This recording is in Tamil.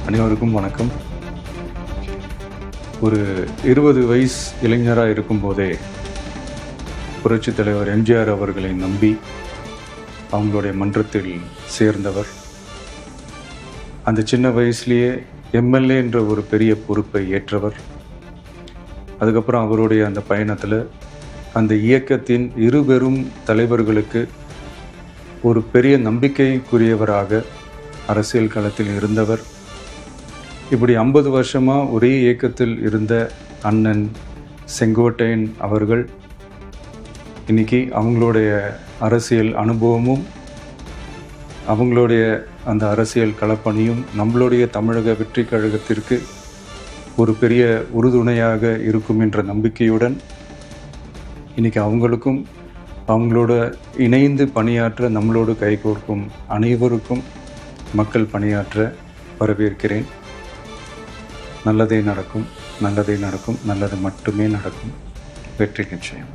அனைவருக்கும் வணக்கம். ஒரு 20 வயசு இளைஞராக இருக்கும்போதே புரட்சித் தலைவர் எம்ஜிஆர் அவர்களை நம்பி அவங்களுடைய மன்றத்தில் சேர்ந்தவர். அந்த சின்ன வயசுலேயே எம்எல்ஏ என்ற ஒரு பெரிய பொறுப்பை ஏற்றவர். அதுக்கப்புறம் அவருடைய அந்த பயணத்தில் அந்த இயக்கத்தின் இருபெரும் தலைவர்களுக்கு ஒரு பெரிய நம்பிக்கைக்குரியவராக அரசியல் களத்தில் இருந்தவர். இப்படி 50 வருஷமாக ஒரே இயக்கத்தில் இருந்த அண்ணன் செங்கோட்டையன் அவர்கள் இன்றைக்கி அவங்களுடைய அரசியல் அனுபவமும் அவங்களுடைய அந்த அரசியல் களப்பணியும் நம்மளுடைய தமிழக வெற்றி கழகத்திற்கு ஒரு பெரிய உறுதுணையாக இருக்கும் என்ற நம்பிக்கையுடன் இன்றைக்கி அவங்களுக்கும் அவங்களோட இணைந்து பணியாற்ற நம்மளோடு கைகோர்க்கும் அனைவருக்கும் மக்கள் பணியாற்ற வரவேற்கிறேன். நல்லதே நடக்கும், நல்லதே நடக்கும், நல்லது மட்டுமே நடக்கும். வெற்றி நிச்சயம்.